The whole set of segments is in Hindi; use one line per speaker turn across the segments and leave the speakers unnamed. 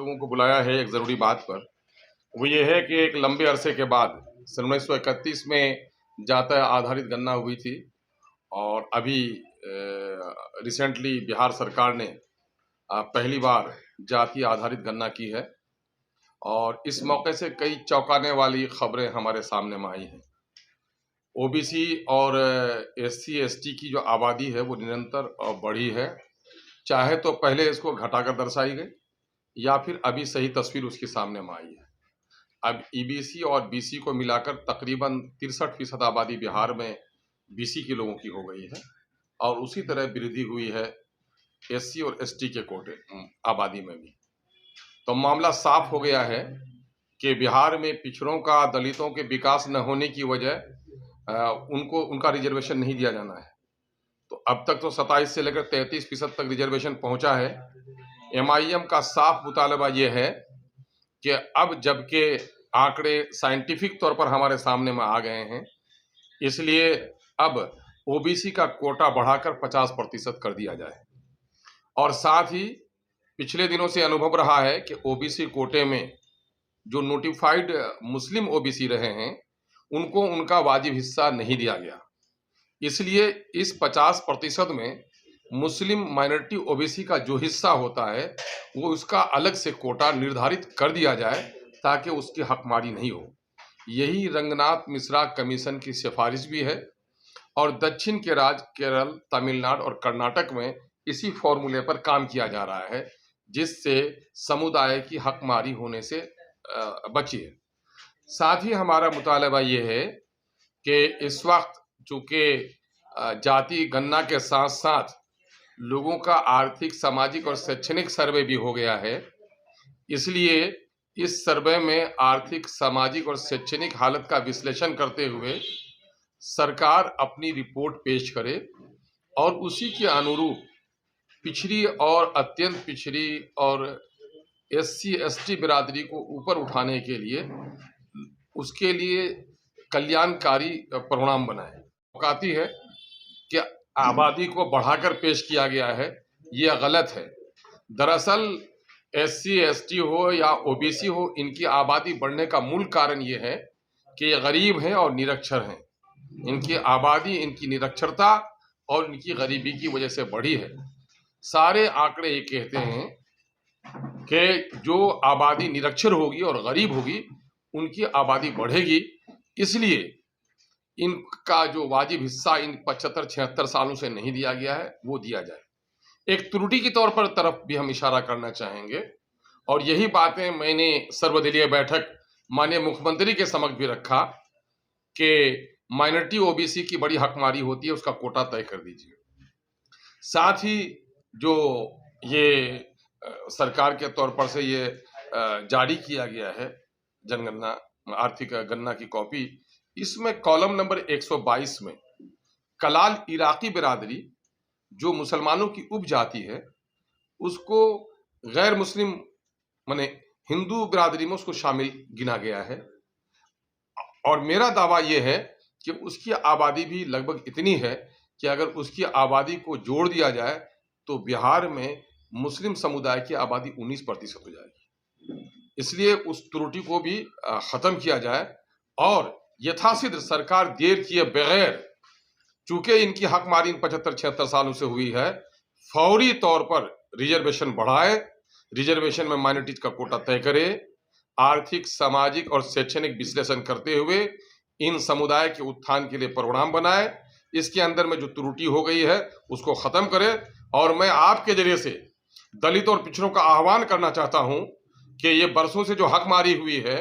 लोगों को बुलाया है एक ज़रूरी बात पर। वो ये है कि एक लंबे अरसे के बाद सन 1931 में जाति आधारित गणना हुई थी और अभी रिसेंटली बिहार सरकार ने पहली बार जाति आधारित गणना की है और इस मौके से कई चौंकाने वाली खबरें हमारे सामने में आई हैं। ओबीसी और एससी एसटी की जो आबादी है वो निरंतर बढ़ी है, चाहे तो पहले इसको घटाकर दर्शाई गई या फिर अभी सही तस्वीर उसके सामने में आई है। अब ईबीसी और बीसी को मिलाकर तकरीबन 63% आबादी बिहार में बीसी के लोगों की हो गई है और उसी तरह वृद्धि हुई है एससी और एसटी के कोटे आबादी में भी। तो मामला साफ हो गया है कि बिहार में पिछड़ों का, दलितों के विकास न होने की वजह उनको उनका रिजर्वेशन नहीं दिया जाना है। तो अब तक तो 27 से लेकर 33% तक रिजर्वेशन पहुंचा है। एमआईएम का साफ मुतालबा ये है कि अब जबकि आंकड़े साइंटिफिक तौर पर हमारे सामने में आ गए हैं, इसलिए अब ओबीसी का कोटा बढ़ाकर 50% कर दिया जाए। और साथ ही पिछले दिनों से अनुभव रहा है कि ओबीसी कोटे में जो नोटिफाइड मुस्लिम ओबीसी रहे हैं उनको उनका वाजिब हिस्सा नहीं दिया गया। इसलिए इस 50% में मुस्लिम माइनॉरिटी ओबीसी का जो हिस्सा होता है वो उसका अलग से कोटा निर्धारित कर दिया जाए ताकि उसकी हकमारी नहीं हो। यही रंगनाथ मिश्रा कमीशन की सिफारिश भी है और दक्षिण के राज्य केरल, तमिलनाडु और कर्नाटक में इसी फॉर्मूले पर काम किया जा रहा है, जिससे समुदाय की हकमारी होने से बची है। साथ ही हमारा मुतालबा ये है कि इस वक्त चूँकि जाति गणना के साथ साथ लोगों का आर्थिक, सामाजिक और शैक्षणिक सर्वे भी हो गया है, इसलिए इस सर्वे में आर्थिक, सामाजिक और शैक्षणिक हालत का विश्लेषण करते हुए सरकार अपनी रिपोर्ट पेश करे और उसी के अनुरूप पिछड़ी और अत्यंत पिछड़ी और एससी एसटी बिरादरी को ऊपर उठाने के लिए उसके लिए कल्याणकारी परिणाम बनाए। औकाती है कि आबादी को बढ़ाकर पेश किया गया है, ये गलत है। दरअसल एससी एसटी हो या ओबीसी हो, इनकी आबादी बढ़ने का मूल कारण ये है कि ये गरीब हैं और निरक्षर हैं। इनकी आबादी, इनकी निरक्षरता और इनकी गरीबी की वजह से बढ़ी है। सारे आंकड़े ये कहते हैं कि जो आबादी निरक्षर होगी और गरीब होगी उनकी आबादी बढ़ेगी, इसलिए इनका जो वाजिब हिस्सा इन 75-76 सालों से नहीं दिया गया है वो दिया जाए। एक त्रुटि की तौर पर तरफ भी हम इशारा करना चाहेंगे और यही बातें मैंने सर्वदलीय बैठक माननीय मुख्यमंत्री के समक्ष भी रखा कि माइनॉरिटी ओबीसी की बड़ी हकमारी होती है, उसका कोटा तय कर दीजिए। साथ ही जो ये सरकार के तौर पर से ये जारी किया गया है जनगणना आर्थिक गणना की कॉपी, इसमें कॉलम नंबर 122 में कलाल इराकी बिरादरी जो मुसलमानों की उपजाति है उसको गैर मुस्लिम माने हिंदू बिरादरी में उसको शामिल गिना गया है और मेरा दावा यह है कि उसकी आबादी भी लगभग इतनी है कि अगर उसकी आबादी को जोड़ दिया जाए तो बिहार में मुस्लिम समुदाय की आबादी 19% हो जाएगी। इसलिए उस त्रुटि को भी खत्म किया जाए और यथासिद्ध सरकार देर किए बगैर, चूंकि इनकी हकमारी इन 75-76 सालों से हुई है, फौरी तौर पर रिजर्वेशन बढ़ाए, रिजर्वेशन में माइनॉरिटीज का कोटा तय करे, आर्थिक, सामाजिक और शैक्षणिक विश्लेषण करते हुए इन समुदाय के उत्थान के लिए प्रोग्राम बनाए, इसके अंदर में जो त्रुटि हो गई है उसको खत्म करे। और मैं आपके जरिए से दलित और पिछड़ों का आह्वान करना चाहता हूं कि ये बरसों से जो हकमारी हुई है,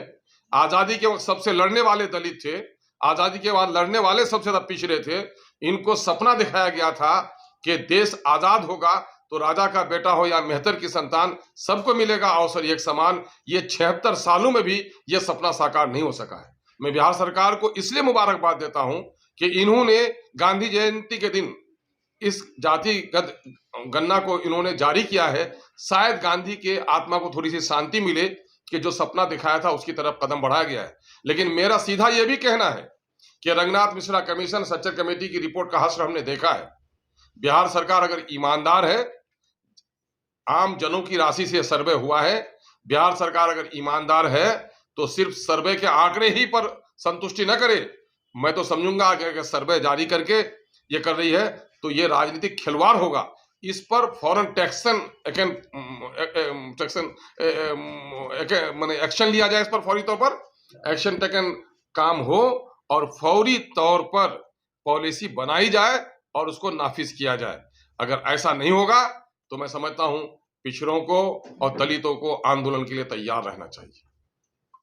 आजादी के वक्त सबसे लड़ने वाले दलित थे, आजादी के बाद लड़ने वाले सबसे ज्यादा पिछड़े थे। इनको सपना दिखाया गया था कि देश आजाद होगा तो राजा का बेटा हो या मेहतर की संतान, सबको मिलेगा अवसर एक समान। ये 76 सालों में भी ये सपना साकार नहीं हो सका है। मैं बिहार सरकार को इसलिए मुबारकबाद देता हूं कि इन्होंने गांधी जयंती के दिन इस जातिगत गणना को इन्होंने जारी किया है। शायद गांधी के आत्मा को थोड़ी सी शांति मिले कि जो सपना दिखाया था उसकी तरफ कदम बढ़ाया गया है। लेकिन मेरा सीधा यह भी कहना है कि रंगनाथ मिश्रा कमीशन, सच्चर कमेटी की रिपोर्ट का हश्र हमने देखा है। बिहार सरकार अगर ईमानदार है, आम जनों की राशि से सर्वे हुआ है, बिहार सरकार अगर ईमानदार है तो सिर्फ सर्वे के आंकड़े ही पर संतुष्टि न करे। मैं तो समझूंगा कि अगर सर्वे जारी करके ये कर रही है तो ये राजनीतिक खिलवाड़ होगा। इस पर फौरन एक्शन लिया जाए, इस पर फौरी तौर पर एक्शन टेकन काम हो और फौरी तौर पर पॉलिसी बनाई जाए और उसको नाफिज किया जाए। अगर ऐसा नहीं होगा तो मैं समझता हूं पिछड़ों को और दलितों को आंदोलन के लिए तैयार रहना चाहिए।